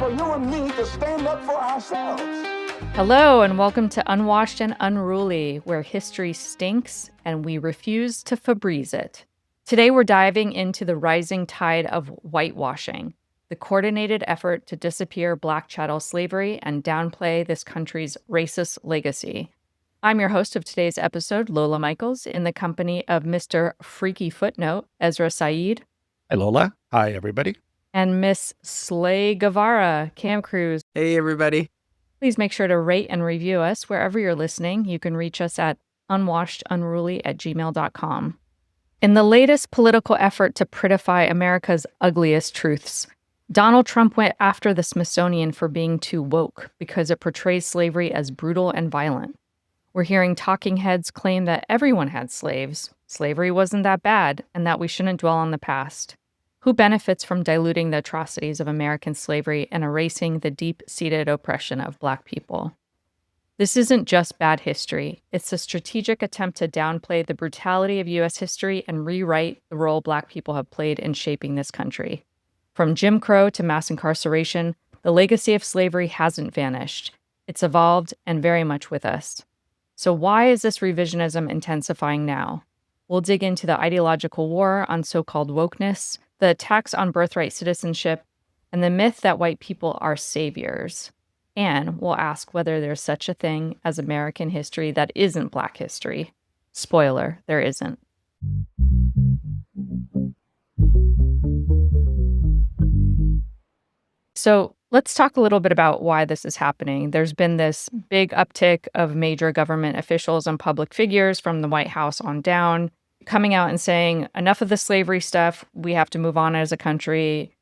for you and me to stand up for ourselves. Hello, and welcome to Unwashed and Unruly, where history stinks and we refuse to Febreze it. Today, we're diving into the rising tide of whitewashing, the coordinated effort to disappear Black chattel slavery and downplay this country's racist legacy. I'm your host of today's episode, Lola Michaels, in the company of Mr. Freaky Footnote, Ezra Saeed. Hi, Lola. Hi, everybody. And Miss Slay Guevara, Cam Cruz. Hey, everybody. Please make sure to rate and review us wherever you're listening. You can reach us at unwashedunruly@gmail.com. In the latest political effort to prettify America's ugliest truths, Donald Trump went after the Smithsonian for being too woke because it portrays slavery as brutal and violent. We're hearing talking heads claim that everyone had slaves, slavery wasn't that bad, and that we shouldn't dwell on the past. Who benefits from diluting the atrocities of American slavery and erasing the deep-seated oppression of Black people? This isn't just bad history. It's a strategic attempt to downplay the brutality of U.S. history and rewrite the role Black people have played in shaping this country. From Jim Crow to mass incarceration, the legacy of slavery hasn't vanished. It's evolved and very much with us. So why is this revisionism intensifying now? We'll dig into the ideological war on so-called wokeness, the attacks on birthright citizenship, and the myth that white people are saviors. And we'll ask whether there's such a thing as American history that isn't Black history. Spoiler, there isn't. So let's talk a little bit about why this is happening. There's been this big uptick of major government officials and public figures from the White House on down coming out and saying, enough of the slavery stuff, we have to move on as a country.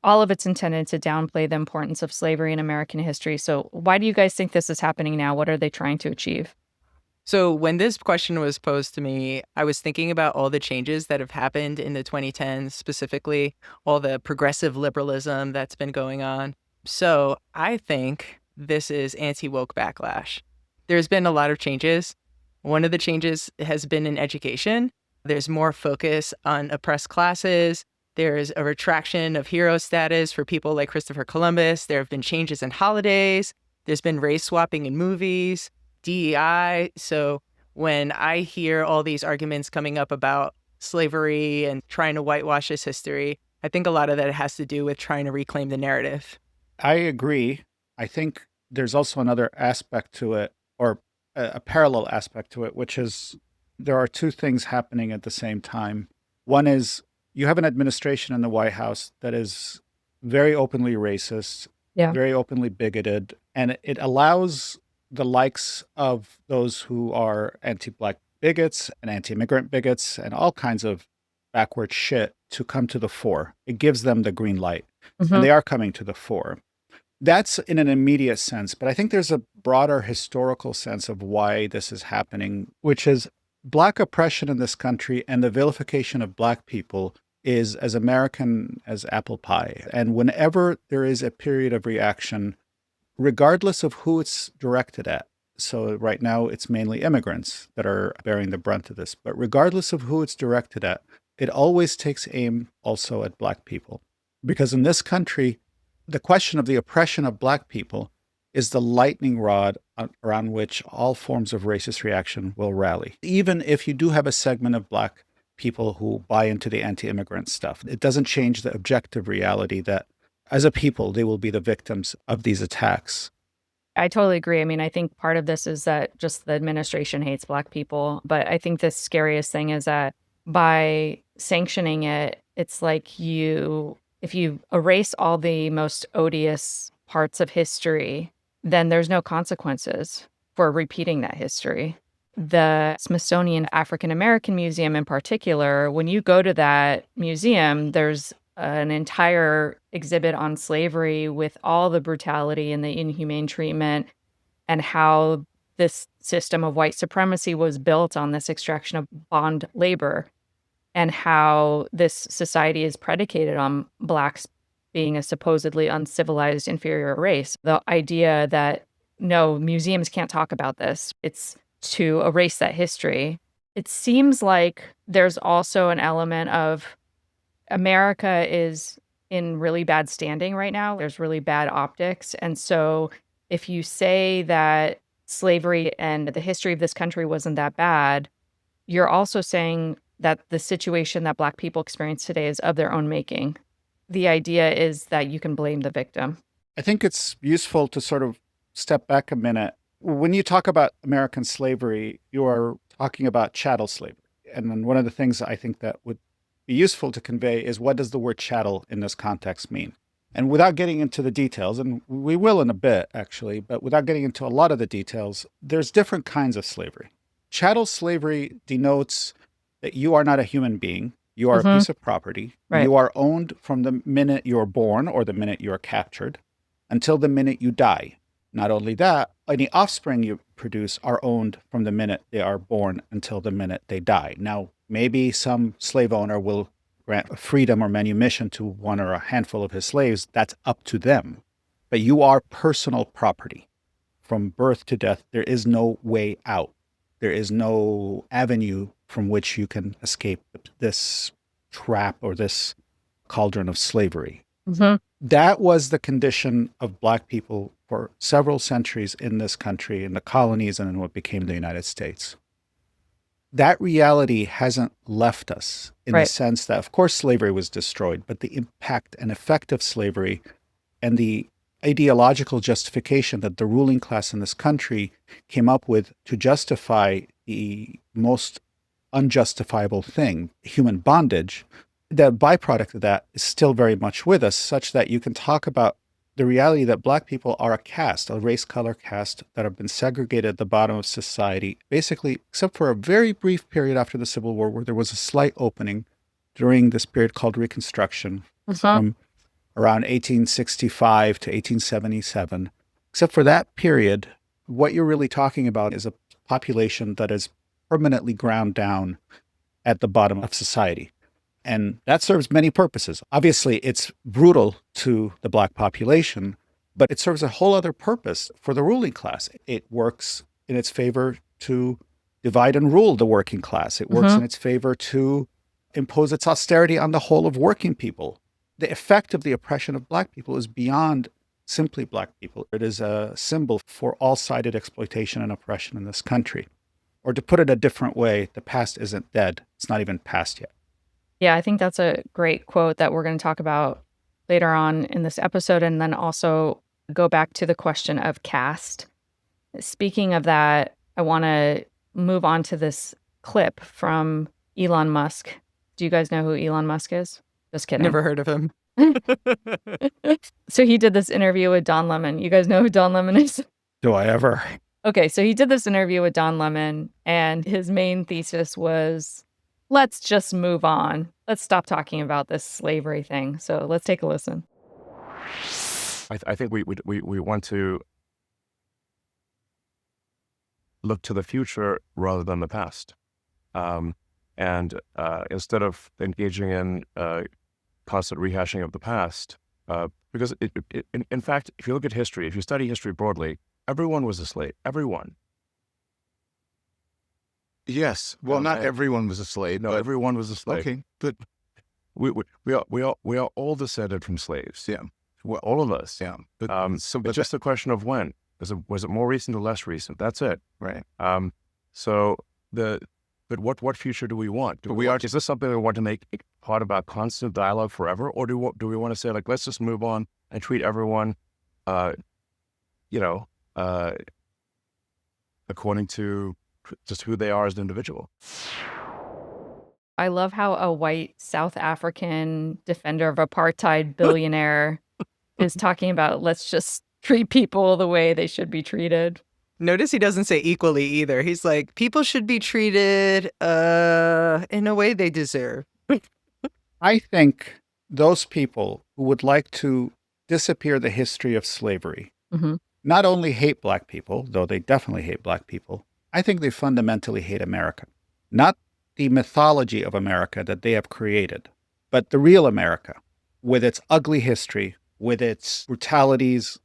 All of it's intended to downplay the importance of slavery in American history. So why do you guys think this is happening now? What are they trying to achieve? So when this question was posed to me, I was thinking about all the changes that have happened in the 2010s, specifically all the progressive liberalism that's been going on. So I think this is anti-woke backlash. There's been a lot of changes. One of the changes has been in education. There's more focus on oppressed classes. There's a retraction of hero status for people like Christopher Columbus. There have been changes in holidays. There's been race swapping in movies, DEI. So when I hear all these arguments coming up about slavery and trying to whitewash this history, I think a lot of that has to do with trying to reclaim the narrative. I agree. I think there's also another aspect to it, or a parallel aspect to it, which is there are two things happening at the same time. One is you have an administration in the White House that is very openly racist, very openly bigoted, and it allows the likes of those who are anti-Black bigots and anti-immigrant bigots and all kinds of backward shit to come to the fore. It gives them the green light, and they are coming to the fore. That's in an immediate sense, but I think there's a broader historical sense of why this is happening, which is Black oppression in this country and the vilification of Black people is as American as apple pie. And whenever there is a period of reaction, regardless of who it's directed at, so right now it's mainly immigrants that are bearing the brunt of this, but regardless of who it's directed at, it always takes aim also at Black people. Because in this country, the question of the oppression of Black people is the lightning rod around which all forms of racist reaction will rally. Even if you do have a segment of Black people who buy into the anti-immigrant stuff, it doesn't change the objective reality that as a people, they will be the victims of these attacks. I totally agree. I mean, I think part of this is that just the administration hates Black people. But I think the scariest thing is that by sanctioning it, it's like if you erase all the most odious parts of history, then there's no consequences for repeating that history. The Smithsonian African American Museum in particular, when you go to that museum, there's an entire exhibit on slavery with all the brutality and the inhumane treatment and how this system of white supremacy was built on this extraction of bond labor, and how this society is predicated on Blacks being a supposedly uncivilized inferior race. The idea that, no, museums can't talk about this, it's to erase that history. It seems like there's also an element of America is in really bad standing right now. There's really bad optics. And so if you say that slavery and the history of this country wasn't that bad, you're also saying that the situation that Black people experience today is of their own making. The idea is that you can blame the victim. I think it's useful to sort of step back a minute. When you talk about American slavery, you are talking about chattel slavery. And then one of the things I think that would be useful to convey is, what does the word chattel in this context mean? And without getting into the details, and we will in a bit actually, but without getting into a lot of the details, there's different kinds of slavery. Chattel slavery denotes that you are not a human being. You are a piece of property. Right. You are owned from the minute you're born or the minute you are captured until the minute you die. Not only that, any offspring you produce are owned from the minute they are born until the minute they die. Now, maybe some slave owner will grant freedom or manumission to one or a handful of his slaves. That's up to them. But you are personal property. From birth to death, there is no way out. There is no avenue from which you can escape this trap or this cauldron of slavery. That was the condition of Black people for several centuries in this country, in the colonies, and in what became the United States. That reality hasn't left us in the sense that, of course, slavery was destroyed, but the impact and effect of slavery and the ideological justification that the ruling class in this country came up with to justify the most unjustifiable thing, human bondage, the byproduct of that is still very much with us, such that you can talk about the reality that Black people are a caste, a race color caste that have been segregated at the bottom of society, basically, except for a very brief period after the Civil War where there was a slight opening during this period called Reconstruction from around 1865 to 1877. Except for that period, what you're really talking about is a population that is permanently ground down at the bottom of society. And that serves many purposes. Obviously, it's brutal to the Black population, but it serves a whole other purpose for the ruling class. It works in its favor to divide and rule the working class. It works in its favor to impose its austerity on the whole of working people. The effect of the oppression of Black people is beyond simply Black people. It is a symbol for all-sided exploitation and oppression in this country. Or to put it a different way, the past isn't dead. It's not even past yet. Yeah, I think that's a great quote that we're going to talk about later on in this episode, and then also go back to the question of caste. Speaking of that, I want to move on to this clip from Elon Musk. Do you guys know who Elon Musk is? Just kidding. Never heard of him. So he did this interview with Don Lemon. You guys know who Don Lemon is? Do I ever? Okay, so he did this interview with Don Lemon, and his main thesis was, let's just move on. Let's stop talking about this slavery thing. So let's take a listen. I think we want to look to the future rather than the past. And instead of engaging in constant rehashing of the past, because in fact, if you look at history, if you study history broadly, everyone was a slave. Everyone. Yes. Well, not everyone was a slave. No, but, everyone was a slave. Okay, but we are all descended from slaves. yeah, Well, all of us. yeah. But It's just a question of when. Was it more recent or less recent? That's it. right. But what future do we want? Is this something we want to make part of our constant dialogue forever, or do we want to say, like, let's just move on and treat everyone, according to just who they are as an individual? I love how a white South African defender of apartheid billionaire is talking about, let's just treat people the way they should be treated. Notice he doesn't say equally either. He's like, people should be treated in a way they deserve. I think those people who would like to disappear the history of slavery not only hate Black people, though they definitely hate Black people, I think they fundamentally hate America. Not the mythology of America that they have created, but the real America, with its ugly history, with its brutalities,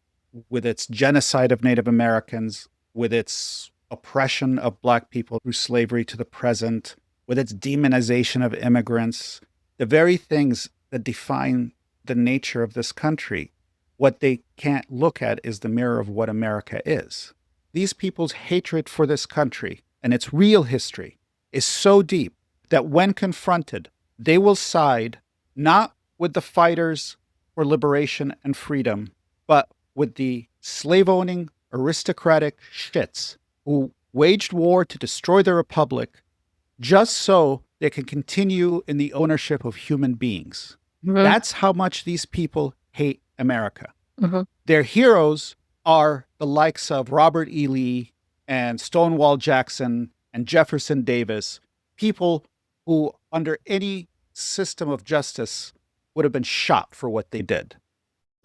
with its genocide of Native Americans, with its oppression of Black people through slavery to the present, with its demonization of immigrants, the very things that define the nature of this country. What they can't look at is the mirror of what America is. These people's hatred for this country and its real history is so deep that when confronted, they will side not with the fighters for liberation and freedom, but with the slave-owning, aristocratic shits who waged war to destroy the republic just so they can continue in the ownership of human beings. Mhm. That's how much these people hate America. Mhm. Their heroes are the likes of Robert E. Lee and Stonewall Jackson and Jefferson Davis, people who, under any system of justice, would have been shot for what they did.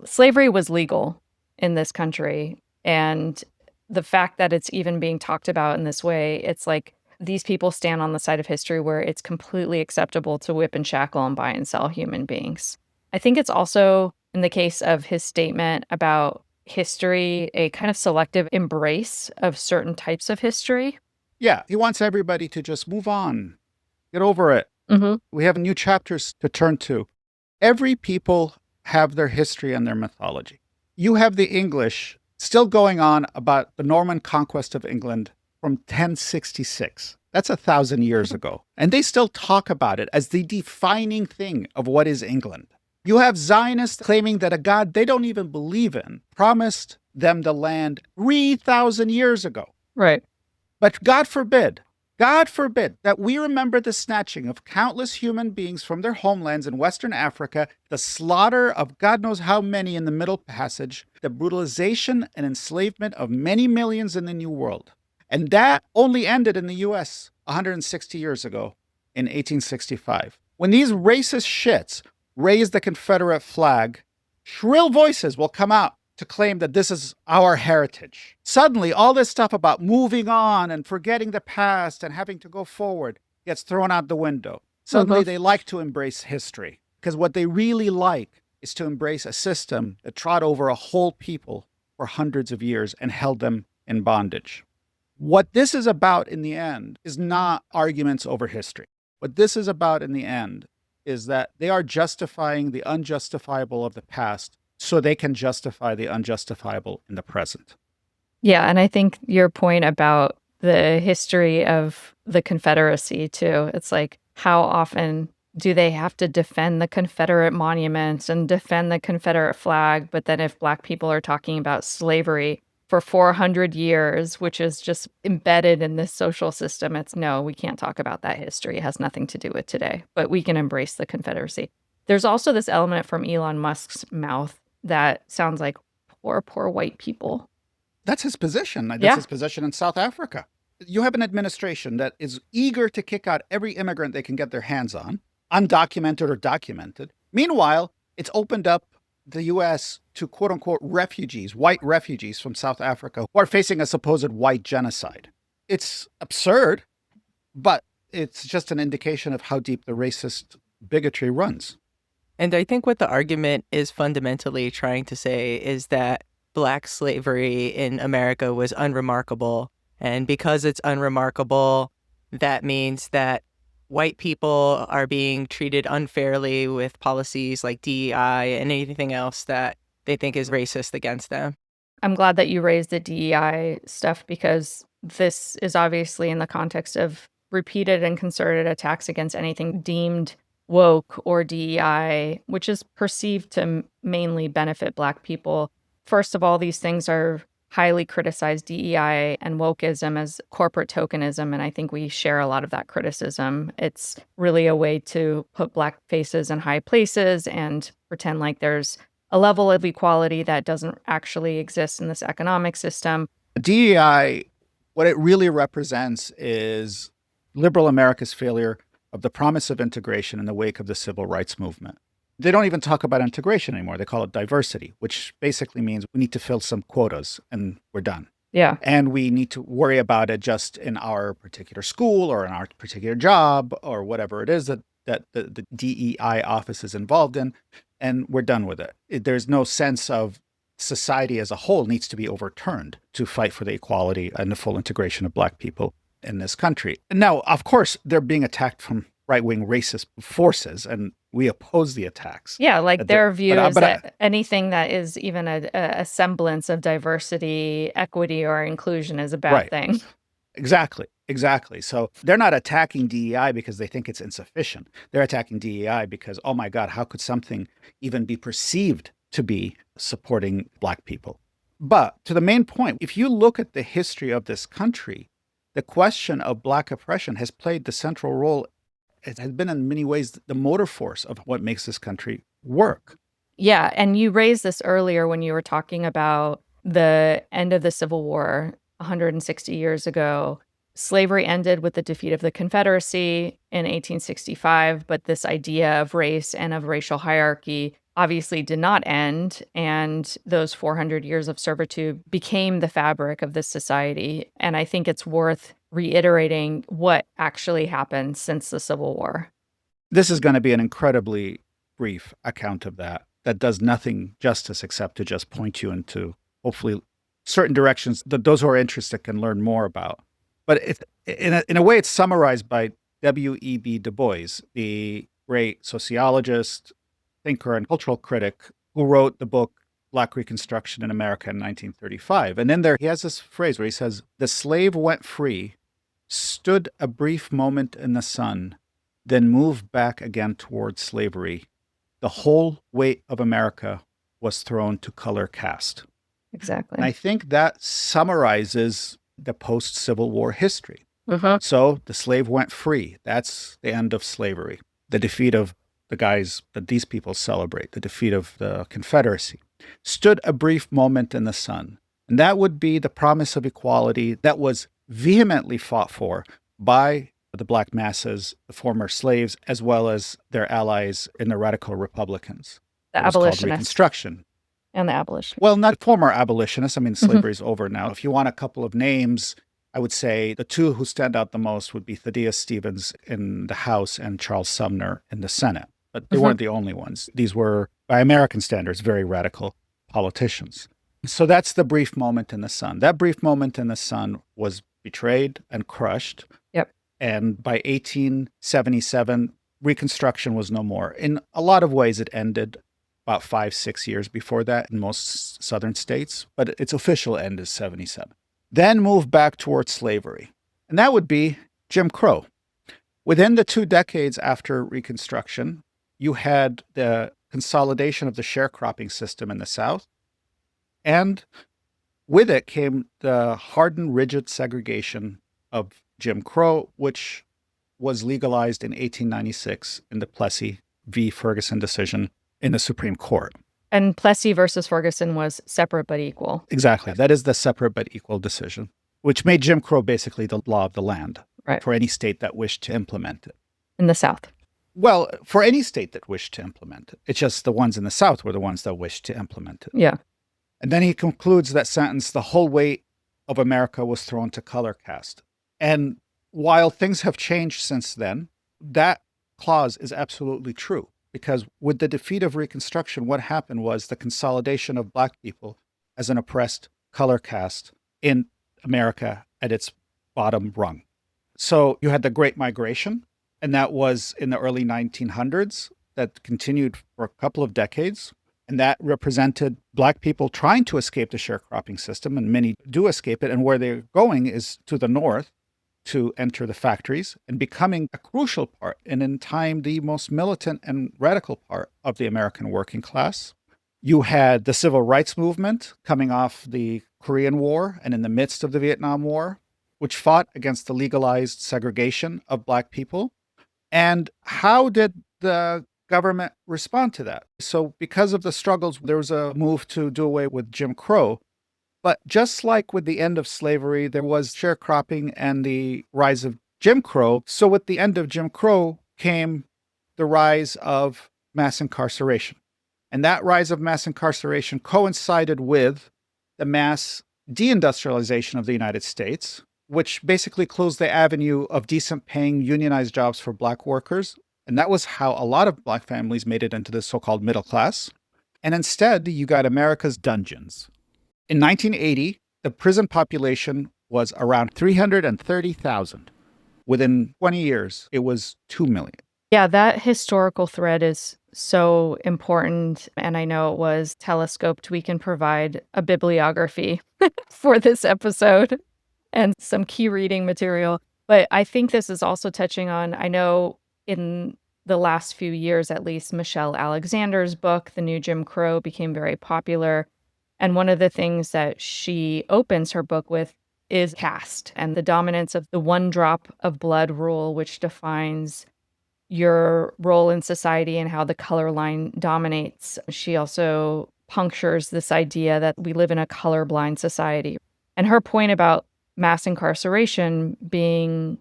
Slavery was legal in this country. And the fact that it's even being talked about in this way, it's like these people stand on the side of history where it's completely acceptable to whip and shackle and buy and sell human beings. I think it's also, in the case of his statement about history, a kind of selective embrace of certain types of history. Yeah, he wants everybody to just move on, get over it. Mm-hmm. We have new chapters to turn to. Every people have their history and their mythology. You have the English still going on about the Norman conquest of England from 1066. That's 1,000 years ago. And they still talk about it as the defining thing of what is England. You have Zionists claiming that a God they don't even believe in promised them the land 3,000 years ago. Right. But God forbid that we remember the snatching of countless human beings from their homelands in Western Africa, the slaughter of God knows how many in the Middle Passage, the brutalization and enslavement of many millions in the New World. And that only ended in the US 160 years ago in 1865. When these racist shits raise the Confederate flag, shrill voices will come out to claim that this is our heritage. Suddenly, all this stuff about moving on and forgetting the past and having to go forward gets thrown out the window. Suddenly, they like to embrace history because what they really like is to embrace a system that trod over a whole people for hundreds of years and held them in bondage. What this is about in the end is not arguments over history. What this is about in the end is that they are justifying the unjustifiable of the past so they can justify the unjustifiable in the present. Yeah, and I think your point about the history of the Confederacy, too, it's like, how often do they have to defend the Confederate monuments and defend the Confederate flag? But then if Black people are talking about slavery for 400 years, which is just embedded in this social system, it's no, we can't talk about that history. It has nothing to do with today, but we can embrace the Confederacy. There's also this element from Elon Musk's mouth that sounds like poor white people. That's his position. That's Yeah. his position in South Africa. You have an administration that is eager to kick out every immigrant they can get their hands on, undocumented or documented. Meanwhile, it's opened up the U.S. to quote-unquote refugees, white refugees from South Africa who are facing a supposed white genocide. It's absurd, but it's just an indication of how deep the racist bigotry runs. And I think what the argument is fundamentally trying to say is that Black slavery in America was unremarkable. And because it's unremarkable, that means that white people are being treated unfairly with policies like DEI and anything else that they think is racist against them. I'm glad that you raised the DEI stuff because this is obviously in the context of repeated and concerted attacks against anything deemed woke or DEI, which is perceived to mainly benefit Black people. First of all, these things are highly criticized, DEI and wokeism, as corporate tokenism, and I think we share a lot of that criticism. It's really a way to put Black faces in high places and pretend like there's a level of equality that doesn't actually exist in this economic system. DEI, what it really represents is liberal America's failure of the promise of integration in the wake of the civil rights movement. They don't even talk about integration anymore. They call it diversity, which basically means we need to fill some quotas and we're done. Yeah. And we need to worry about it just in our particular school or in our particular job or whatever it is that the DEI office is involved in, and we're done with it. There's no sense of society as a whole needs to be overturned to fight for the equality and the full integration of Black people in this country. Now, of course, they're being attacked from right-wing racist forces, and we oppose the attacks. Yeah, like their view is but that anything that is even a semblance of diversity, equity, or inclusion is a bad Right. thing. Exactly. So they're not attacking DEI because they think it's insufficient. They're attacking DEI because, oh my God, how could something even be perceived to be supporting Black people? But to the main point, if you look at the history of this country, the question of Black oppression has played the central role. It has been in many ways the motor force of what makes this country work. Yeah, and you raised this earlier when you were talking about the end of the Civil War 160 years ago. Slavery ended with the defeat of the Confederacy in 1865, but this idea of race and of racial hierarchy obviously did not end, and those 400 years of servitude became the fabric of this society. And I think it's worth reiterating what actually happened since the Civil War. This is going to be an incredibly brief account of that does nothing justice except to just point you into, hopefully, certain directions that those who are interested can learn more about. But in a way, it's summarized by W.E.B. Du Bois, the great sociologist, thinker, and cultural critic who wrote the book Black Reconstruction in America in 1935. And in there, he has this phrase where he says, "The slave went free, stood a brief moment in the sun, then moved back again towards slavery. The whole weight of America was thrown to color cast." Exactly. And I think that summarizes the post-Civil War history. Uh-huh. So the slave went free. That's the end of slavery. The defeat of the guys that these people celebrate, the defeat of the Confederacy. Stood a brief moment in the sun. And that would be the promise of equality that was vehemently fought for by the Black masses, the former slaves, as well as their allies in the radical Republicans. The It was called abolitionists. Reconstruction. And the abolitionists. Well, not former abolitionists. I mean, slavery is over now. If you want a couple of names, I would say the two who stand out the most would be Thaddeus Stevens in the House and Charles Sumner in the Senate. But they weren't the only ones. These were, by American standards, very radical politicians. So that's the brief moment in the sun. That brief moment in the sun was betrayed and crushed. Yep. And by 1877, Reconstruction was no more. In a lot of ways, it ended about 5-6 years before that in most southern states, but its official end is 77. Then move back towards slavery. And that would be Jim Crow. Within the 2 decades after Reconstruction, you had the consolidation of the sharecropping system in the South. And with it came the hardened, rigid segregation of Jim Crow, which was legalized in 1896 in the Plessy v. Ferguson decision in the Supreme Court. And Plessy versus Ferguson was separate but equal. Exactly. That is the separate but equal decision, which made Jim Crow basically the law of the land for any state that wished to implement it. In the South. Well, for any state that wished to implement it. It's just the ones in the South were the ones that wished to implement it. Yeah. And then he concludes that sentence, the whole weight of America was thrown to color cast. And while things have changed since then, that clause is absolutely true. Because with the defeat of Reconstruction, what happened was the consolidation of Black people as an oppressed color caste in America at its bottom rung. So you had the Great Migration, and that was in the early 1900s, that continued for a couple of decades. And that represented Black people trying to escape the sharecropping system, and many do escape it. And where they're going is to the north to enter the factories and becoming a crucial part, and in time, the most militant and radical part of the American working class. You had the civil rights movement coming off the Korean War and in the midst of the Vietnam War, which fought against the legalized segregation of Black people. And how did the government respond to that? So because of the struggles, there was a move to do away with Jim Crow. But just like with the end of slavery, there was sharecropping and the rise of Jim Crow. So with the end of Jim Crow came the rise of mass incarceration. And that rise of mass incarceration coincided with the mass deindustrialization of the United States, which basically closed the avenue of decent paying unionized jobs for Black workers. And that was how a lot of Black families made it into the so-called middle class. And instead, you got America's dungeons. In 1980, the prison population was around 330,000. Within 20 years, it was 2 million. Yeah, that historical thread is so important. And I know it was telescoped. We can provide a bibliography for this episode and some key reading material. But I think this is also touching on, I know in the last few years, at least, Michelle Alexander's book, The New Jim Crow, became very popular. And one of the things that she opens her book with is caste and the dominance of the one drop of blood rule, which defines your role in society and how the color line dominates. She also punctures this idea that we live in a colorblind society. And her point about mass incarceration being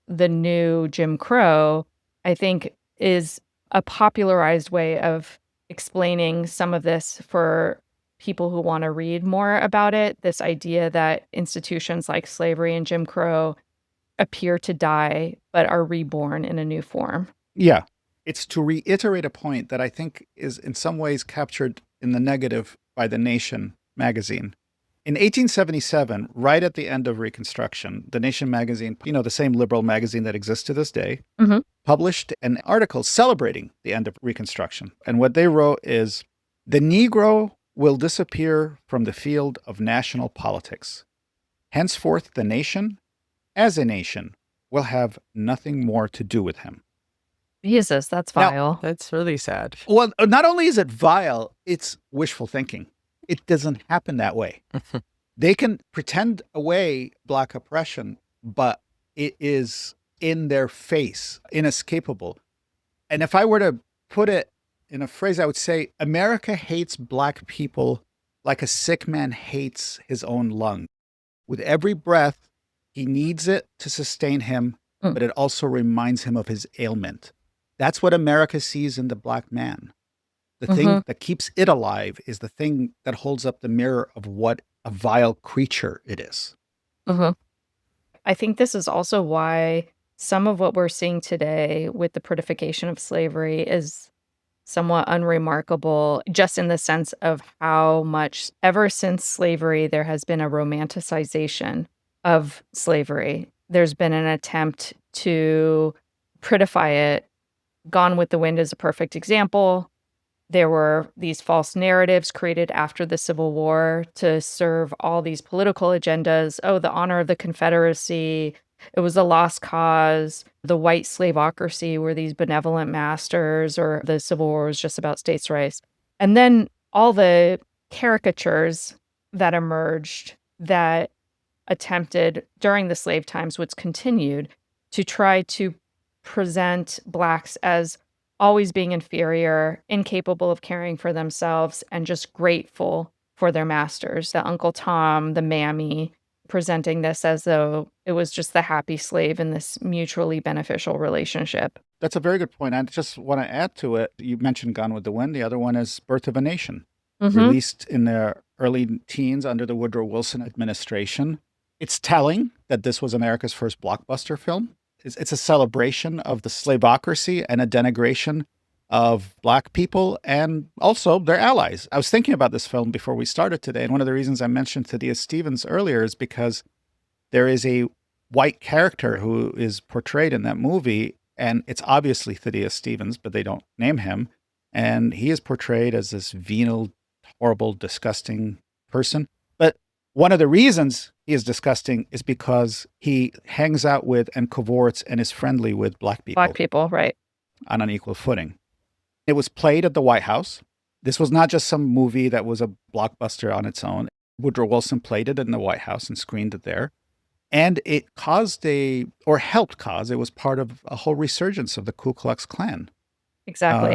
the new Jim Crow, I think, is a popularized way of explaining some of this for people who want to read more about it. This idea that institutions like slavery and Jim Crow appear to die, but are reborn in a new form. Yeah. It's to reiterate a point that I think is in some ways captured in the negative by The Nation magazine. In 1877, right at the end of Reconstruction, The Nation magazine, the same liberal magazine that exists to this day, published an article celebrating the end of Reconstruction. And what they wrote is, "The Negro will disappear from the field of national politics. Henceforth, the nation, as a nation, will have nothing more to do with him." Jesus, that's vile. That's really sad. Well, not only is it vile, it's wishful thinking. It doesn't happen that way. They can pretend away Black oppression, but it is in their face, inescapable. And if I were to put it in a phrase, I would say, America hates Black people like a sick man hates his own lung. With every breath, he needs it to sustain him, but it also reminds him of his ailment. That's what America sees in the Black man. The thing that keeps it alive is the thing that holds up the mirror of what a vile creature it is. I think this is also why some of what we're seeing today with the prettification of slavery is somewhat unremarkable, just in the sense of how much, ever since slavery, there has been a romanticization of slavery. There's been an attempt to prettify it. Gone with the Wind is a perfect example. There were these false narratives created after the Civil War to serve all these political agendas. Oh, the honor of the Confederacy. It was a lost cause. The white slaveocracy were these benevolent masters, or the Civil War was just about states' rights. And then all the caricatures that emerged that attempted during the slave times, which continued, to try to present Blacks as always being inferior, incapable of caring for themselves, and just grateful for their masters. The Uncle Tom, the Mammy, presenting this as though it was just the happy slave in this mutually beneficial relationship. That's a very good point. I just want to add to it. You mentioned Gone with the Wind. The other one is Birth of a Nation, released in the early teens under the Woodrow Wilson administration. It's telling that this was America's first blockbuster film. It's a celebration of the slaveocracy and a denigration of Black people and also their allies. I was thinking about this film before we started today, and one of the reasons I mentioned Thaddeus Stevens earlier is because there is a white character who is portrayed in that movie, and it's obviously Thaddeus Stevens, but they don't name him, and he is portrayed as this venal, horrible, disgusting person. But one of the reasons he is disgusting is because he hangs out with and cavorts and is friendly with Black people. Black people, right. On an equal footing. It was played at the White House. This was not just some movie that was a blockbuster on its own. Woodrow Wilson played it in the White House and screened it there. And it helped cause, it was part of a whole resurgence of the Ku Klux Klan. Exactly.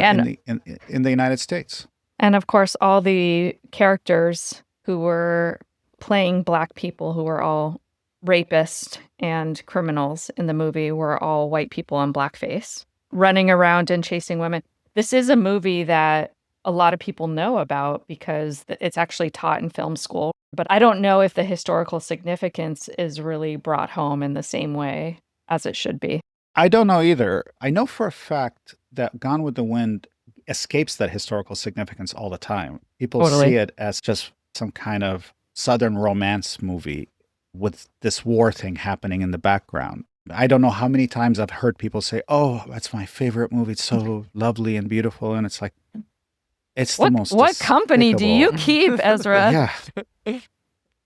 In the United States. And of course, all the characters who were playing Black people, who were all rapists and criminals in the movie, were all white people in blackface, running around and chasing women. This is a movie that a lot of people know about because it's actually taught in film school. But I don't know if the historical significance is really brought home in the same way as it should be. I don't know either. I know for a fact that Gone with the Wind escapes that historical significance all the time. People see it as just some kind of Southern romance movie with this war thing happening in the background. I don't know how many times I've heard people say, "Oh, that's my favorite movie. It's so lovely and beautiful." And it's like, it's the most What company do you despicable- keep, Ezra? Yeah.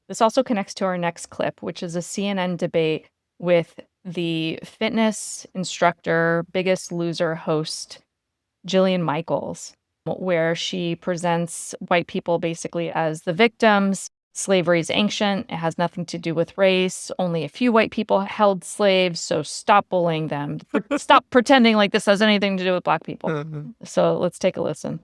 This also connects to our next clip, which is a CNN debate with the fitness instructor, Biggest Loser host, Jillian Michaels, where she presents white people basically as the victims. Slavery is ancient. It has nothing to do with race. Only a few white people held slaves, so stop bullying them. Stop pretending like this has anything to do with black people. So let's take a listen.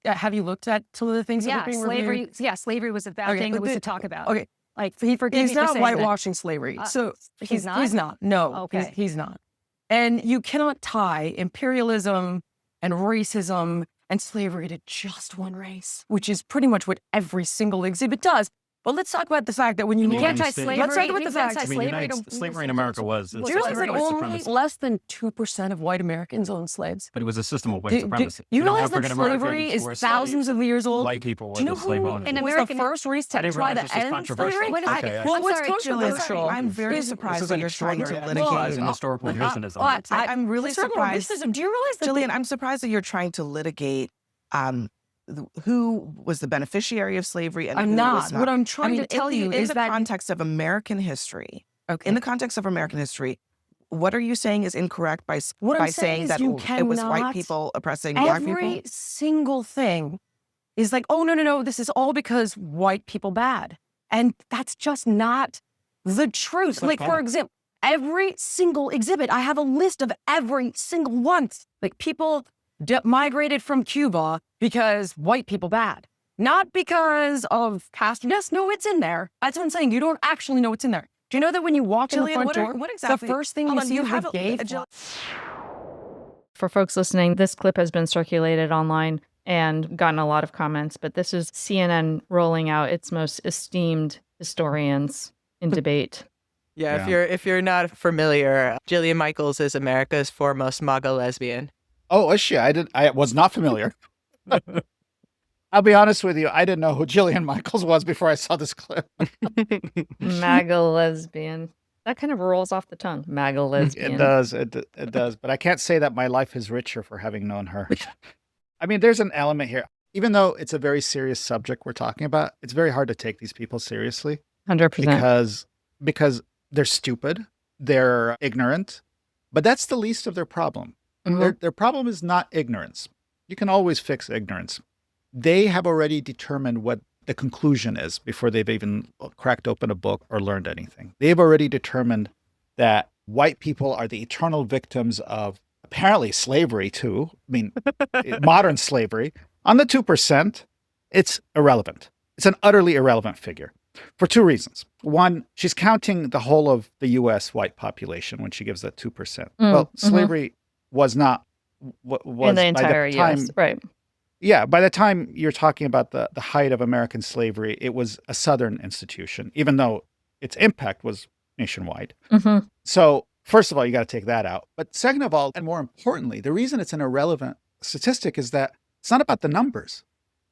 Have you looked at some of the things that are being reviewed? Slavery was a bad thing that was to talk about. Okay, Like, forgive me he's for not saying that. whitewashing slavery. So he's not? He's not. No, Okay. he's not. And you cannot tie imperialism and racism and slavery to just one race, which is pretty much what every single exhibit does. But let's talk about the fact that when you You look can't tie at slavery. let's talk about you the can't fact. tie slavery to slavery in America was Do you realize that white only supremacy. less than 2% of white Americans own slaves? But it was a system of white Do supremacy. you You know, realize that African slavery Americans is were thousands of years old? White people were Do you know the slave who owners. in was American- the first race I to didn't try realize to this was end controversial. slavery? Wait a second. Okay, Well, I'm what's sorry, controversial? Jillian. I'm very This surprised is that an you're trying to extraordinary litigate. clause in historical revisionism. I'm really surprised. Do you realize that Jillian, I'm surprised that you're trying to litigate who was the beneficiary of slavery and I'm who not. was not. What I'm trying to tell you in is the that context of American history. okay. In the context of American history, what are you saying is incorrect by What I'm by saying saying is that you it was white cannot- people oppressing black people? every single thing is like, oh, no, this is all because white people bad. And that's just not the truth. But Like, for example, every single exhibit, I have a list of every single one. Like, people migrated from Cuba because white people bad. Not because of caste. Yes, no, it's in there. That's what I'm saying. You don't actually know what's in there. Do you know that when you walk in the Jillian, front what door, exactly? the first thing Hold you on, see you is have a a- gay a Jill- For folks listening, this clip has been circulated online and gotten a lot of comments, but this is CNN rolling out its most esteemed historians in debate. Yeah, Yeah. if you're not familiar, Jillian Michaels is America's foremost MAGA lesbian. Oh, is she? I was not familiar. I'll be honest with you. I didn't know who Jillian Michaels was before I saw this clip. MAGA lesbian. That kind of rolls off the tongue. MAGA lesbian. It does. It does. But I can't say that my life is richer for having known her. I mean, there's an element here. Even though it's a very serious subject we're talking about, it's very hard to take these people seriously 100%. because they're stupid, they're ignorant, but that's the least of their problem. Mhm. Their problem is not ignorance. You can always fix ignorance. They have already determined what the conclusion is before they've even cracked open a book or learned anything. They've already determined that white people are the eternal victims of apparently slavery too. I mean, modern slavery. On the 2%, it's irrelevant. It's an utterly irrelevant figure for two reasons. One, she's counting the whole of the U.S. white population when she gives that 2%. Well, slavery was not what was in the by entire the time. U.S. Right. Yeah, by the time you're talking about the height of American slavery, it was a Southern institution, even though its impact was nationwide. Mm-hmm. So, first of all, you got to take that out. But second of all, and more importantly, the reason it's an irrelevant statistic is that it's not about the numbers.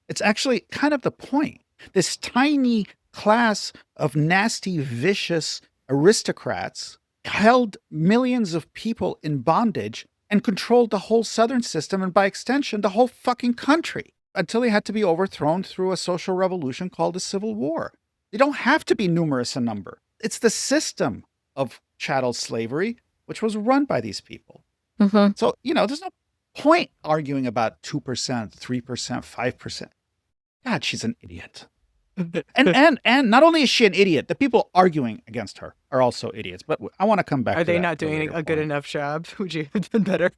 It's actually kind of the point. This tiny class of nasty, vicious aristocrats held millions of people in bondage and controlled the whole Southern system and by extension, the whole fucking country until they had to be overthrown through a social revolution called a civil war. They don't have to be numerous in number. It's the system of chattel slavery, which was run by these people. Mm-hmm. So, there's no point arguing about 2%, 3%, 5%. God, she's an idiot. And not only is she an idiot, the people arguing against her are also idiots. But I want to come back Are to they that not at a doing later a good point. enough job? Would you have done better?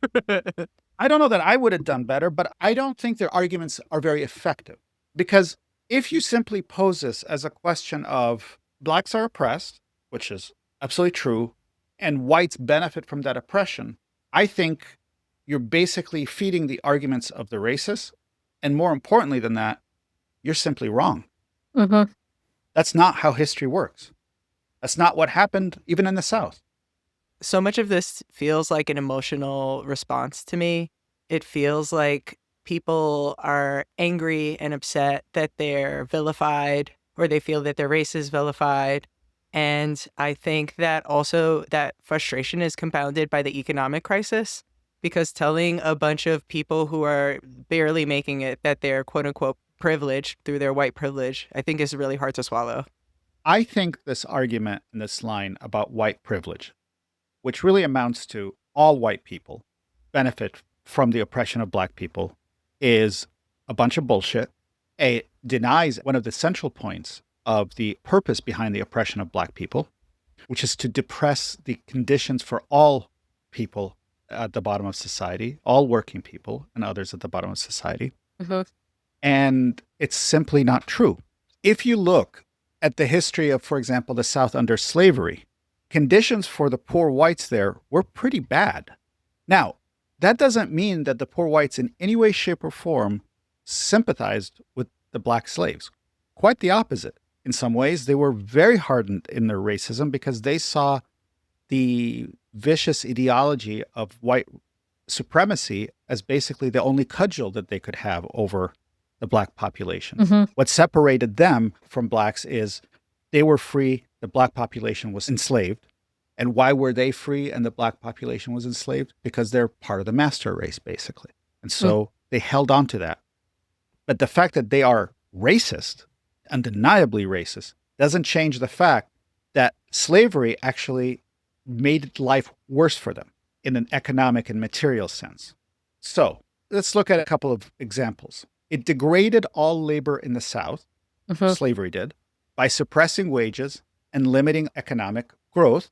I don't know that I would have done better, but I don't think their arguments are very effective. Because if you simply pose this as a question of blacks are oppressed, which is absolutely true, and whites benefit from that oppression, I think you're basically feeding the arguments of the racists. And more importantly than that, you're simply wrong. Mm-hmm. That's not how history works. That's not what happened even in the South. So much of this feels like an emotional response to me. It feels like people are angry and upset that they're vilified, or they feel that their race is vilified, And I think that also that frustration is compounded by the economic crisis, because telling a bunch of people who are barely making it that they're quote unquote privileged through their white privilege, I think is really hard to swallow. I think this argument and this line about white privilege, which really amounts to all white people benefit from the oppression of Black people, is a bunch of bullshit. It denies one of the central points of the purpose behind the oppression of Black people, which is to depress the conditions for all people at the bottom of society, all working people and others at the bottom of society. And it's simply not true. If you look at the history of, for example, the South under slavery, conditions for the poor whites there were pretty bad. Now, that doesn't mean that the poor whites in any way, shape, or form sympathized with the Black slaves. Quite the opposite. In some ways, they were very hardened in their racism because they saw the vicious ideology of white supremacy as basically the only cudgel that they could have over the Black population. What separated them from Blacks is they were free, the Black population was enslaved. And why were they free and the Black population was enslaved? Because they're part of the master race, basically. And so they held on to that. But the fact that they are racist, undeniably racist, doesn't change the fact that slavery actually made life worse for them in an economic and material sense. So let's look at a couple of examples. It degraded all labor in the South, slavery did, by suppressing wages and limiting economic growth,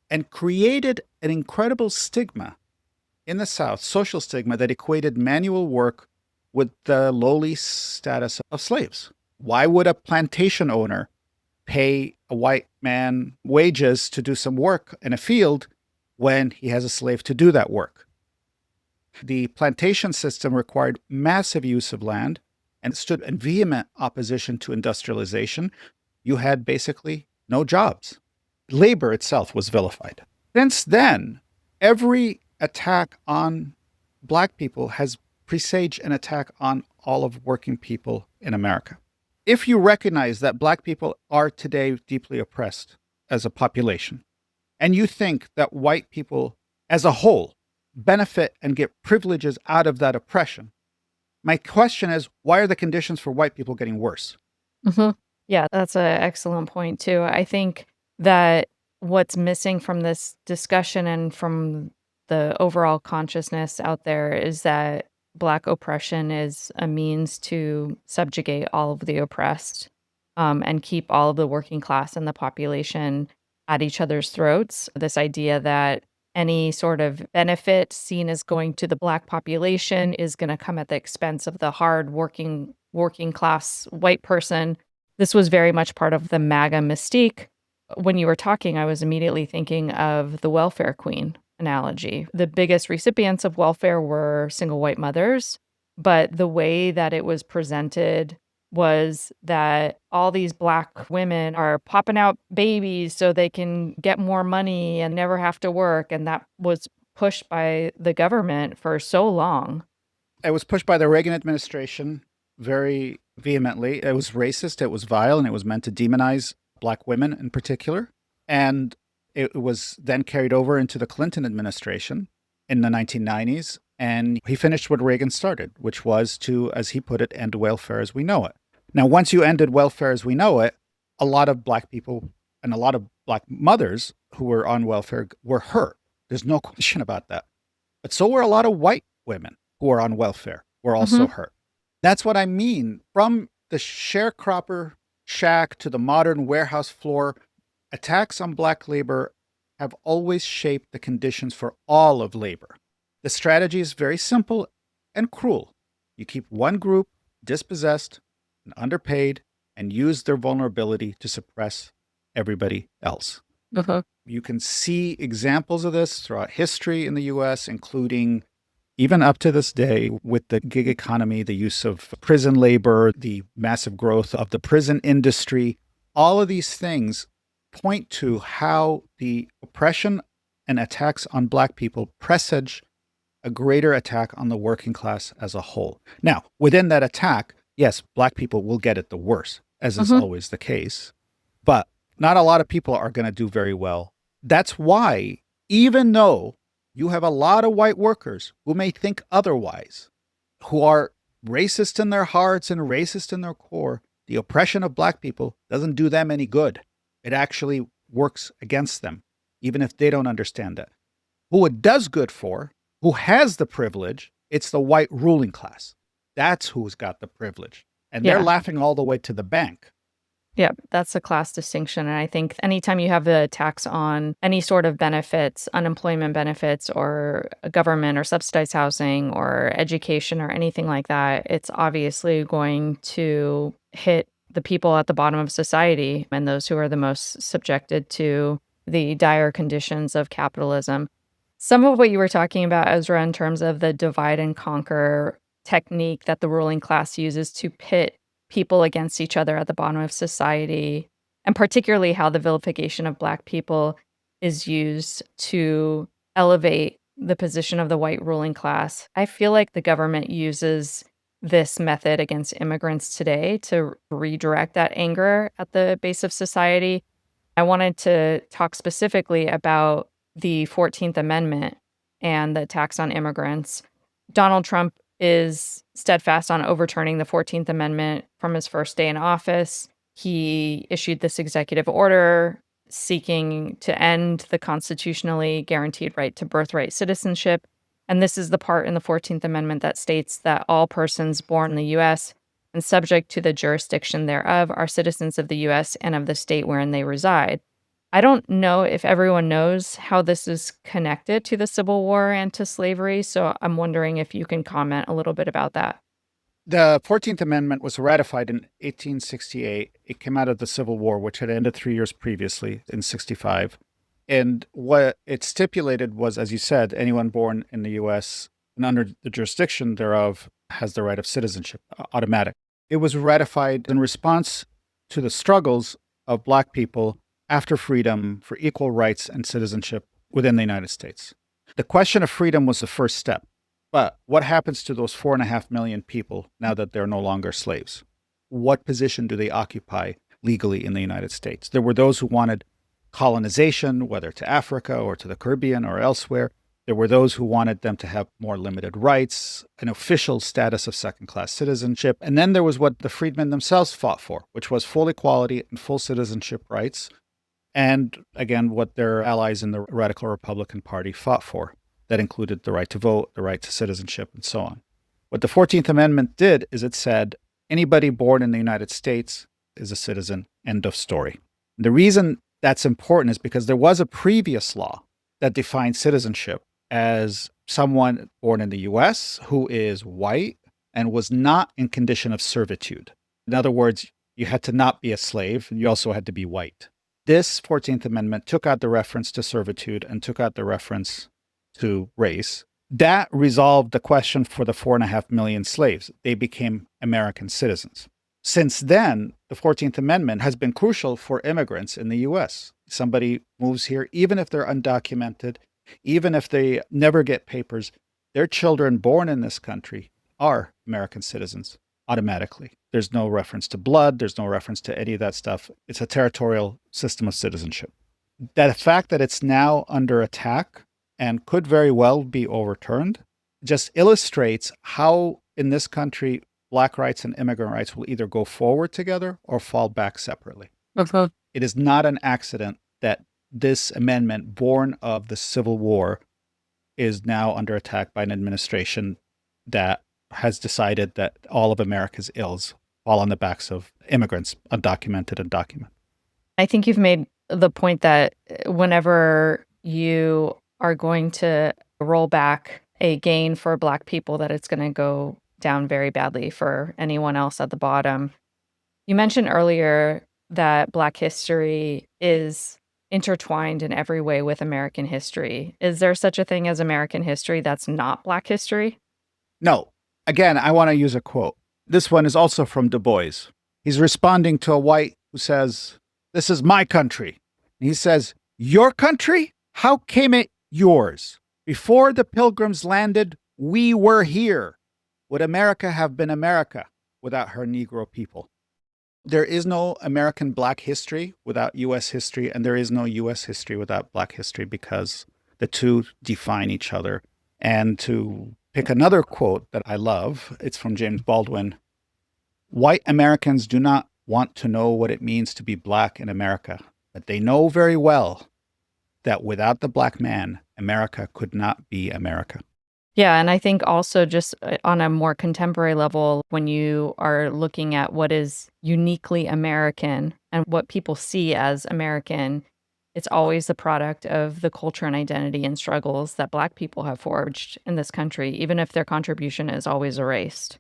and created an incredible stigma in the South, social stigma that equated manual work with the lowly status of slaves. Why would a plantation owner pay a white man wages to do some work in a field when he has a slave to do that work? The plantation system required massive use of land and stood in vehement opposition to industrialization. You had basically no jobs. Labor itself was vilified. Since then, every attack on Black people has presaged an attack on all of working people in America. If you recognize that Black people are today deeply oppressed as a population, and you think that white people as a whole benefit and get privileges out of that oppression, my question is, why are the conditions for white people getting worse? Yeah, that's an excellent point, too. I think that what's missing from this discussion and from the overall consciousness out there is that Black oppression is a means to subjugate all of the oppressed and keep all of the working class and the population at each other's throats. This idea that any sort of benefit seen as going to the Black population is going to come at the expense of the hard working class white person. This was very much part of the MAGA mystique. When you were talking, I was immediately thinking of the welfare queen analogy. The biggest recipients of welfare were single white mothers, but the way that it was presented was that all these Black women are popping out babies so they can get more money and never have to work. And that was pushed by the government for so long. It was pushed by the Reagan administration very vehemently. It was racist, it was vile, and it was meant to demonize Black women in particular. And it was then carried over into the Clinton administration in the 1990s. And he finished what Reagan started, which was to, as he put it, end welfare as we know it. Now, once you ended welfare as we know it, a lot of Black people and a lot of Black mothers who were on welfare were hurt. There's no question about that. But so were a lot of white women who are on welfare were also hurt. That's what I mean. From the sharecropper shack to the modern warehouse floor, attacks on Black labor have always shaped the conditions for all of labor. The strategy is very simple and cruel. You keep one group dispossessed and underpaid and use their vulnerability to suppress everybody else. You can see examples of this throughout history in the US, including even up to this day with the gig economy, the use of prison labor, the massive growth of the prison industry. All of these things point to how the oppression and attacks on Black people presage a greater attack on the working class as a whole. Now, within that attack, yes, Black people will get it the worst, as is always the case. But not a lot of people are going to do very well. That's why, even though you have a lot of white workers who may think otherwise, who are racist in their hearts and racist in their core, the oppression of Black people doesn't do them any good. It actually works against them, even if they don't understand that. Who it does good for, who has the privilege, it's the white ruling class. That's who's got the privilege. And they're Yeah. laughing all the way to the bank. Yeah, that's a class distinction. And I think anytime you have a tax on any sort of benefits, unemployment benefits, or government or subsidized housing or education or anything like that, it's obviously going to hit the people at the bottom of society and those who are the most subjected to the dire conditions of capitalism. Some of what you were talking about, Ezra, in terms of the divide and conquer technique that the ruling class uses to pit people against each other at the bottom of society, and particularly how the vilification of Black people is used to elevate the position of the white ruling class. I feel like the government uses this method against immigrants today to redirect that anger at the base of society. I wanted to talk specifically about the 14th Amendment and the tax on immigrants. Donald Trump is steadfast on overturning the 14th Amendment from his first day in office. He issued this executive order seeking to end the constitutionally guaranteed right to birthright citizenship. And this is the part in the 14th Amendment that states that all persons born in the U.S. and subject to the jurisdiction thereof are citizens of the U.S. and of the state wherein they reside. I don't know if everyone knows how this is connected to the Civil War and to slavery, so I'm wondering if you can comment a little bit about that. The 14th Amendment was ratified in 1868. It came out of the Civil War, which had ended 3 years previously in 65. And what it stipulated was, as you said, anyone born in the U.S. and under the jurisdiction thereof has the right of citizenship, automatic. It was ratified in response to the struggles of Black people after freedom for equal rights and citizenship within the United States. The question of freedom was the first step. But what happens to those 4.5 million people now that they're no longer slaves? What position do they occupy legally in the United States? There were those who wanted colonization, whether to Africa or to the Caribbean or elsewhere. There were those who wanted them to have more limited rights, an official status of second-class citizenship. And then there was what the freedmen themselves fought for, which was full equality and full citizenship rights. And again, what their allies in the Radical Republican Party fought for. That included the right to vote, the right to citizenship, and so on. What the 14th Amendment did is it said, anybody born in the United States is a citizen, end of story. The reason that's important is because there was a previous law that defined citizenship as someone born in the U.S. who is white and was not in condition of servitude. In other words, you had to not be a slave, and you also had to be white. This 14th Amendment took out the reference to servitude and took out the reference to race. That resolved the question for the 4.5 million slaves. They became American citizens. Since then, the 14th Amendment has been crucial for immigrants in the U.S. Somebody moves here, even if they're undocumented, even if they never get papers, their children born in this country are American citizens automatically. There's no reference to blood. There's no reference to any of that stuff. It's a territorial system of citizenship. The fact that it's now under attack and could very well be overturned just illustrates how in this country, Black rights and immigrant rights will either go forward together or fall back separately. Okay. It is not an accident that this amendment, born of the Civil War, is now under attack by an administration that has decided that all of America's ills fall on the backs of immigrants, undocumented and documented. I think you've made the point that whenever you are going to roll back a gain for Black people, that it's going to go down very badly for anyone else at the bottom. You mentioned earlier that Black history is intertwined in every way with American history. Is there such a thing as American history that's not Black history? No. Again, I want to use a quote. This one is also from Du Bois. He's responding to a white who says, "This is my country." And he says, "Your country? How came it yours? Before the Pilgrims landed, we were here. Would America have been America without her Negro people?" There is no American Black history without U.S. history, and there is no U.S. history without Black history because the two define each other. And to pick another quote that I love, it's from James Baldwin. White Americans do not want to know what it means to be Black in America, but they know very well that without the Black man, America could not be America. Yeah, and I think also just on a more contemporary level, when you are looking at what is uniquely American and what people see as American, it's always the product of the culture and identity and struggles that Black people have forged in this country, even if their contribution is always erased.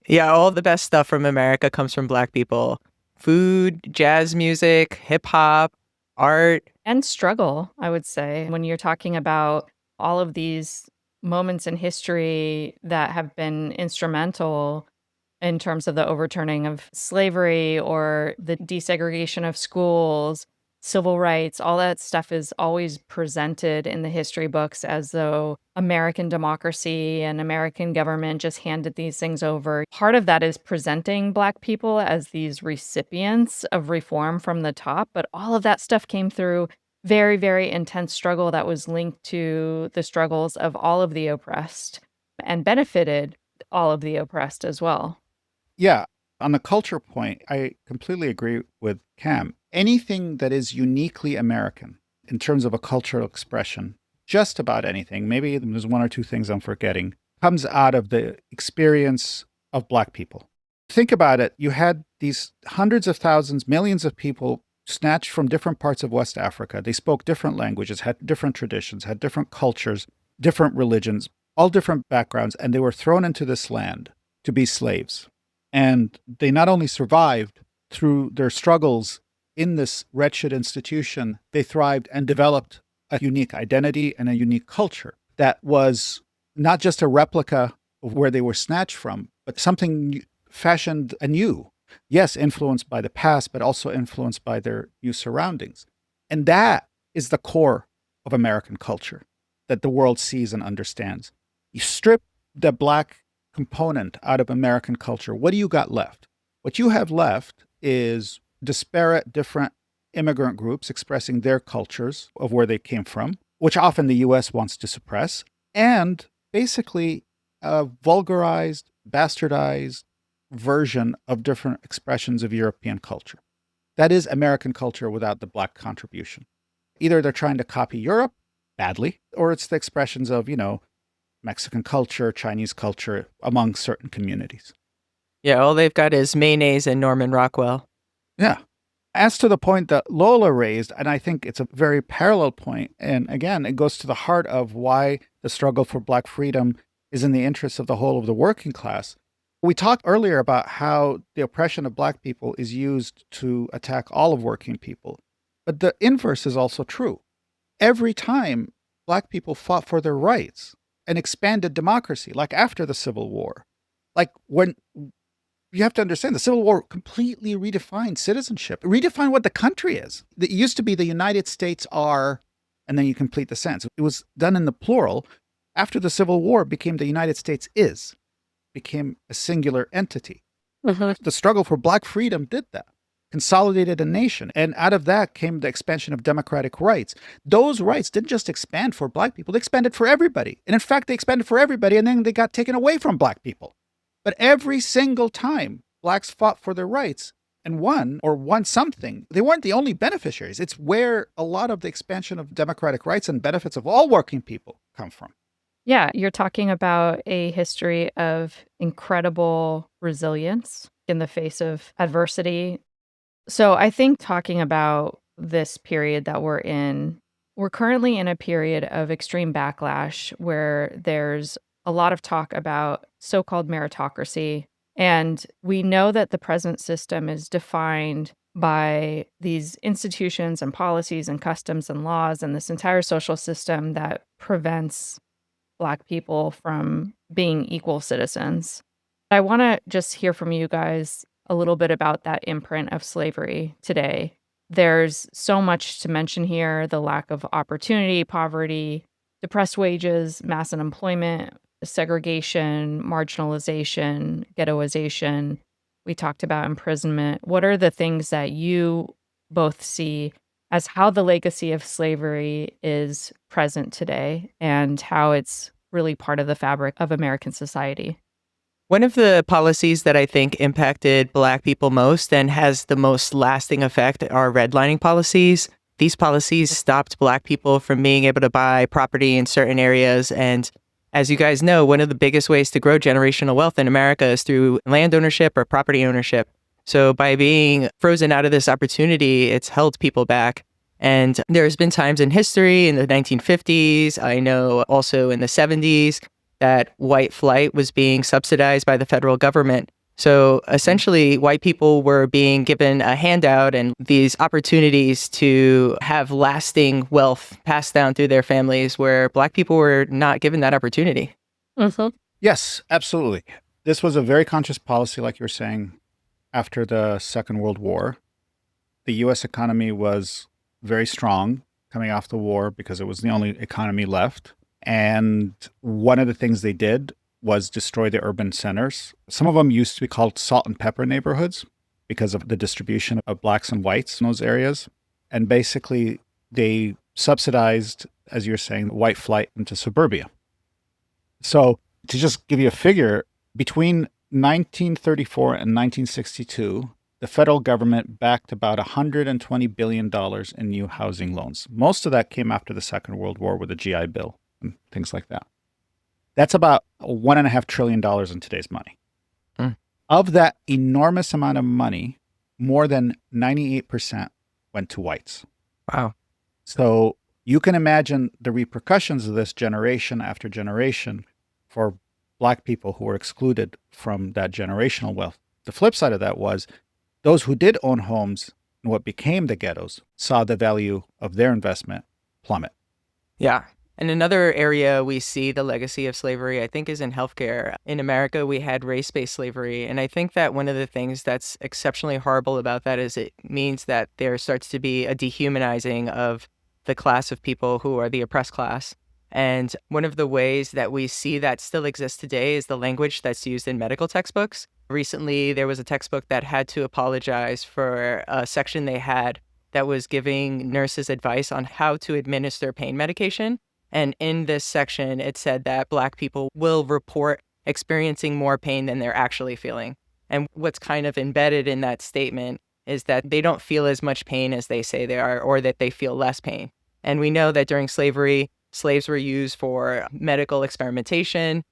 Yeah, all the best stuff from America comes from Black people. Food, jazz music, hip hop, art. And struggle, I would say, when you're talking about all of these moments in history that have been instrumental in terms of the overturning of slavery or the desegregation of schools, civil rights, all that stuff is always presented in the history books as though American democracy and American government just handed these things over. Part of that is presenting Black people as these recipients of reform from the top, but all of that stuff came through very, very intense struggle that was linked to the struggles of all of the oppressed and benefited all of the oppressed as well. Yeah, on the culture point, I completely agree with Cam. Anything that is uniquely American in terms of a cultural expression, just about anything, maybe there's one or two things I'm forgetting, comes out of the experience of Black people. Think about it. You had these hundreds of thousands, millions of people snatched from different parts of West Africa. They spoke different languages, had different traditions, had different cultures, different religions, all different backgrounds, and they were thrown into this land to be slaves. And they not only survived through their struggles in this wretched institution, they thrived and developed a unique identity and a unique culture that was not just a replica of where they were snatched from, but something fashioned anew. Yes, influenced by the past, but also influenced by their new surroundings. And that is the core of American culture that the world sees and understands. You strip the Black component out of American culture, what do you got left? What you have left is disparate, different immigrant groups expressing their cultures of where they came from, which often the US wants to suppress, and basically a vulgarized, bastardized version of different expressions of European culture. That is American culture without the Black contribution. Either they're trying to copy Europe badly, or it's the expressions of, Mexican culture, Chinese culture among certain communities. Yeah, all they've got is mayonnaise and Norman Rockwell. Yeah. As to the point that Lola raised, and I think it's a very parallel point, and again, it goes to the heart of why the struggle for Black freedom is in the interest of the whole of the working class. We talked earlier about how the oppression of Black people is used to attack all of working people. But the inverse is also true. Every time Black people fought for their rights and expanded democracy, like after the Civil War, like when you have to understand the Civil War completely redefined citizenship, redefined what the country is. It used to be the United States are, and then you complete the sentence. It was done in the plural. After the Civil War, it became the United States is, became a singular entity. The struggle for Black freedom did that, consolidated a nation. And out of that came the expansion of democratic rights. Those rights didn't just expand for Black people, they expanded for everybody. And in fact, they expanded for everybody and then they got taken away from Black people. But every single time Blacks fought for their rights and won something, they weren't the only beneficiaries. It's where a lot of the expansion of democratic rights and benefits of all working people come from. Yeah, you're talking about a history of incredible resilience in the face of adversity. So I think talking about this period that we're currently in a period of extreme backlash where there's a lot of talk about so-called meritocracy. And we know that the present system is defined by these institutions and policies and customs and laws and this entire social system that prevents Black people from being equal citizens. I want to just hear from you guys a little bit about that imprint of slavery today. There's so much to mention here: the lack of opportunity, poverty, depressed wages, mass unemployment, segregation, marginalization, ghettoization. We talked about imprisonment. What are the things that you both see as how the legacy of slavery is present today and how it's really part of the fabric of American society? One of the policies that I think impacted Black people most and has the most lasting effect are redlining policies. These policies stopped Black people from being able to buy property in certain areas. And as you guys know, one of the biggest ways to grow generational wealth in America is through land ownership or property ownership. So by being frozen out of this opportunity, it's held people back. And there's been times in history in the 1950s, I know also in the 70s, that white flight was being subsidized by the federal government. So essentially, white people were being given a handout and these opportunities to have lasting wealth passed down through their families, where Black people were not given that opportunity. Yes, absolutely. This was a very conscious policy, like you were saying, after the Second World War. The U.S. economy was very strong coming off the war because it was the only economy left. And one of the things they did was destroy the urban centers. Some of them used to be called salt and pepper neighborhoods because of the distribution of blacks and whites in those areas. And basically, they subsidized, as you're saying, white flight into suburbia. So to just give you a figure, between 1934 and 1962, the federal government backed about $120 billion in new housing loans. Most of that came after the Second World War with the GI Bill and things like that. That's about $1.5 trillion in today's money. Of that enormous amount of money, more than 98% went to whites. Wow. So you can imagine the repercussions of this generation after generation for Black people who were excluded from that generational wealth. The flip side of that was those who did own homes in what became the ghettos saw the value of their investment plummet. Yeah. And another area we see the legacy of slavery, I think, is in healthcare. In America, we had race-based slavery. And I think that one of the things that's exceptionally horrible about that is it means that there starts to be a dehumanizing of the class of people who are the oppressed class. And one of the ways that we see that still exists today is the language that's used in medical textbooks. Recently, there was a textbook that had to apologize for a section they had that was giving nurses advice on how to administer pain medication. And in this section, it said that Black people will report experiencing more pain than they're actually feeling. And what's kind of embedded in that statement is that they don't feel as much pain as they say they are, or that they feel less pain. And we know that during slavery, slaves were used for medical experimentation.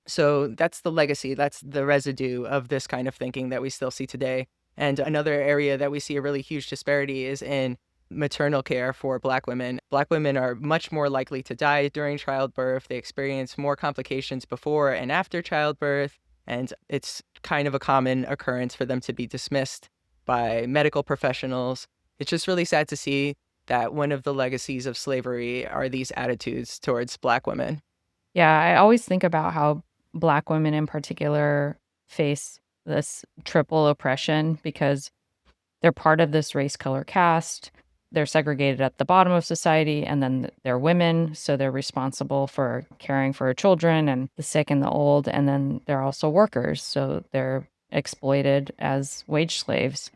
So that's the legacy, that's the residue of this kind of thinking that we still see today. And another area that we see a really huge disparity is in maternal care for Black women. Black women are much more likely to die during childbirth. They experience more complications before and after childbirth. And it's kind of a common occurrence for them to be dismissed by medical professionals. It's just really sad to see that one of the legacies of slavery are these attitudes towards Black women. Yeah, I always think about how Black women in particular face this triple oppression because they're part of this race, color, caste. They're segregated at the bottom of society, and then they're women, so they're responsible for caring for children and the sick and the old, and then they're also workers, so they're exploited as wage slaves.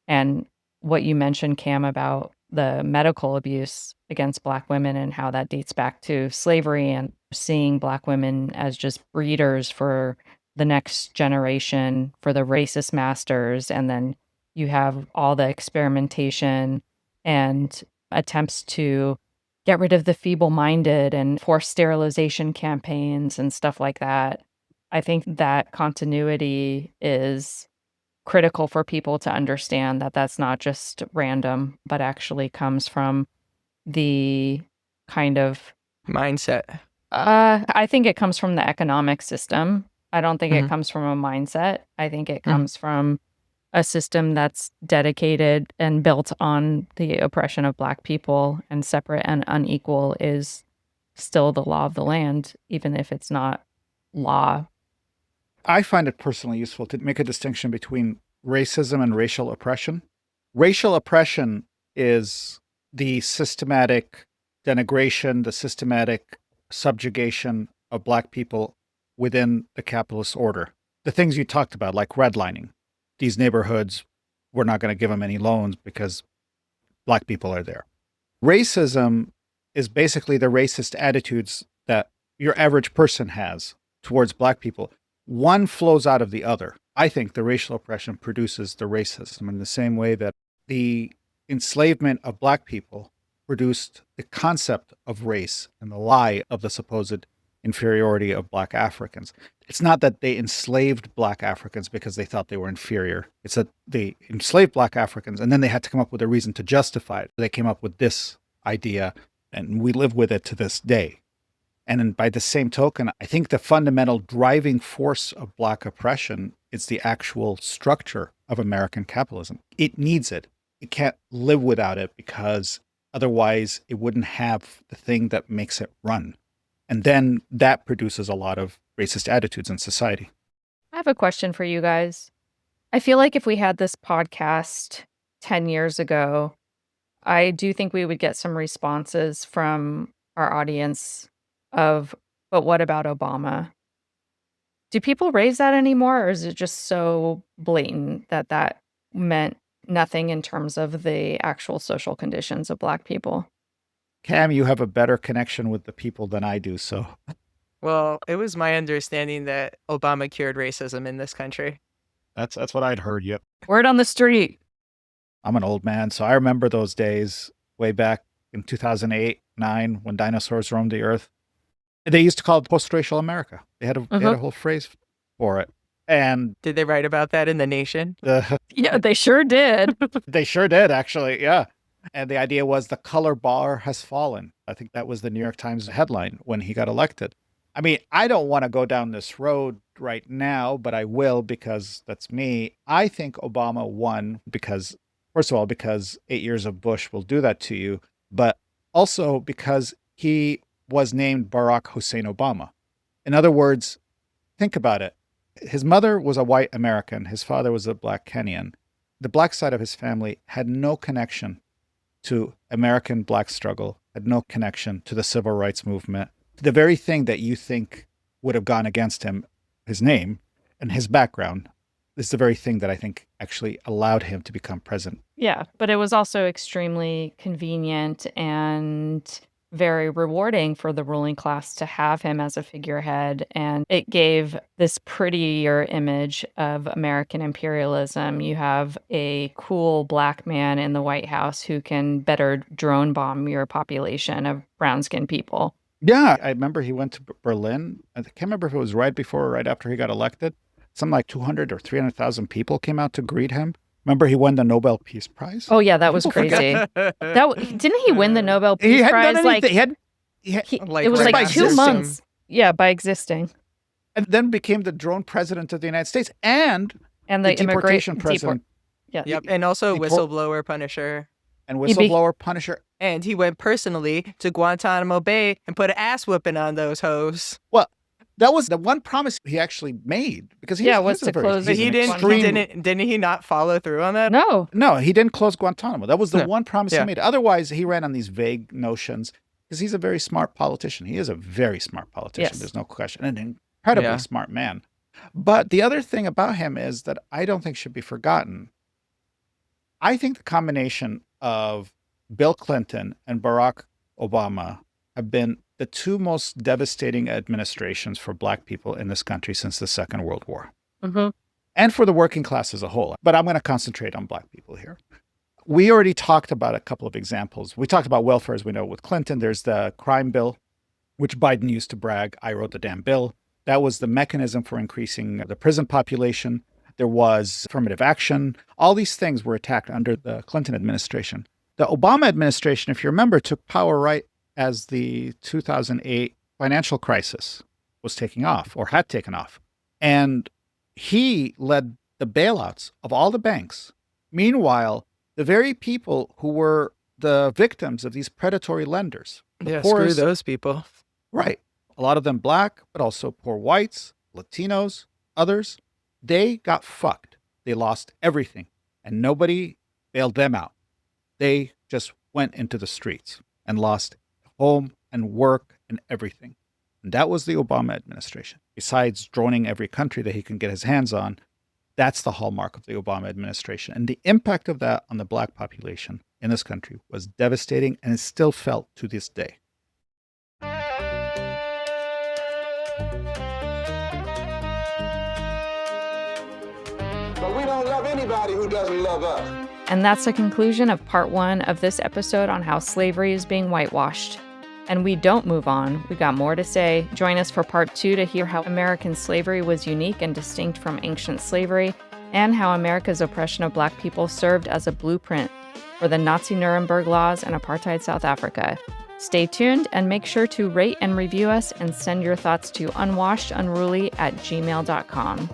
And what you mentioned, Cam, about the medical abuse against Black women and how that dates back to slavery and seeing Black women as just breeders for the next generation, for the racist masters. And then you have all the experimentation and attempts to get rid of the feeble-minded and forced sterilization campaigns and stuff like that. I think that continuity is critical for people to understand that that's not just random, but actually comes from the kind of mindset. I think it comes from the economic system. I don't think it comes from a mindset. I think it comes from a system that's dedicated and built on the oppression of Black people, and separate and unequal is still the law of the land, even if it's not law. I find it personally useful to make a distinction between racism and racial oppression. Racial oppression is the systematic denigration, the systematic subjugation of Black people within the capitalist order. The things you talked about, like redlining. these neighborhoods, we're not going to give them any loans because black people are there. Racism is basically the racist attitudes that your average person has towards black people. One flows out of the other. I think the racial oppression produces the racism in the same way that the enslavement of black people produced the concept of race and the lie of the supposed inferiority of black Africans. It's not that they enslaved black Africans because they thought they were inferior. It's that they enslaved black Africans and then they had to come up with a reason to justify it. They came up with this idea and we live with it to this day. And then by the same token, I think the fundamental driving force of black oppression is the actual structure of American capitalism. It needs it. It can't live without it because otherwise it wouldn't have the thing that makes it run. And then that produces a lot of racist attitudes in society. I have a question for you guys. I feel like if we had this podcast 10 years ago, I do think we would get some responses from our audience of, but what about Obama? Do people raise that anymore, or is it just so blatant that that meant nothing in terms of the actual social conditions of black people? Cam, you have a better connection with the people than I do, so. Well, it was my understanding that Obama cured racism in this country. That's what I'd heard. Yep. Word on the street. I'm an old man, so I remember those days way back in 2008, 9, when dinosaurs roamed the earth. They used to call it post-racial America. They had a whole phrase for it. And Did they write about that in The Nation? Yeah, they sure did. they sure did, actually. Yeah. And the idea was the color bar has fallen. I think that was the New York Times headline when he got elected. I mean, I don't want to go down this road right now, but I will because that's me. I think Obama won because, first of all, because 8 years of Bush will do that to you, but also because he was named Barack Hussein Obama. In other words, think about it. His mother was a white American. His father was a black Kenyan. The black side of his family had no connection to American black struggle, had no connection to the civil rights movement. The very thing that you think would have gone against him, his name and his background, is the very thing that I think actually allowed him to become president. Yeah, but it was also extremely convenient and very rewarding for the ruling class to have him as a figurehead. And it gave this prettier image of American imperialism. You have a cool black man in the White House who can better drone bomb your population of brown-skinned people. Yeah, I remember he went to Berlin. I can't remember if it was right before or right after he got elected. Something like 200 or 300,000 people came out to greet him. Remember, he won the Nobel Peace Prize? Oh, yeah, that was crazy. Didn't he win the Nobel Peace He hadn't Prize? done anything. Like, it was right like by 2 existing. months. Yeah, by existing. And then became the drone president of the United States and And the the deportation president Yeah. Yep. And also Deport- whistleblower punisher. and He be- whistleblower punisher. And he went personally to Guantanamo Bay and put an ass whooping on those hoes. Well, that was the one promise he actually made because he Was to close But he's he an didn't, extreme- didn't he not follow through on that? No. No, he didn't close Guantanamo. That was the No. one promise Yeah. he made. Otherwise, he ran on these vague notions because he's a very smart politician. He is a very smart politician. Yes. There's no question. An incredibly Yeah. smart man. But the other thing about him is that I don't think should be forgotten. I think the combination of Bill Clinton and Barack Obama have been the two most devastating administrations for black people in this country since the Second World War. Mm-hmm. And for the working class as a whole. But I'm going to concentrate on black people here. We already talked about a couple of examples. We talked about welfare, as we know, with Clinton. There's the crime bill, which Biden used to brag, I wrote the damn bill. That was the mechanism for increasing the prison population. There was affirmative action. All these things were attacked under the Clinton administration. The Obama administration, if you remember, took power right as the 2008 financial crisis was taking off or had taken off. And he led the bailouts of all the banks. Meanwhile, the very people who were the victims of these predatory lenders, the Yeah, poorest- screw those people. right, a lot of them black, but also poor whites, Latinos, others, they got fucked. They lost everything and nobody bailed them out. They just went into the streets and lost home and work and everything. And that was the Obama administration. Besides droning every country that he can get his hands on, That's the hallmark of the Obama administration. And the impact of that on the Black population in this country was devastating and is still felt to this day. But we don't love anybody who doesn't love us. And that's the conclusion of part 1 of this episode on how slavery is being whitewashed. And we don't move on. We got more to say. Join us for part 2 to hear how American slavery was unique and distinct from ancient slavery, and how America's oppression of Black people served as a blueprint for the Nazi Nuremberg laws and apartheid South Africa. Stay tuned and make sure to rate and review us and send your thoughts to unwashedunruly@gmail.com.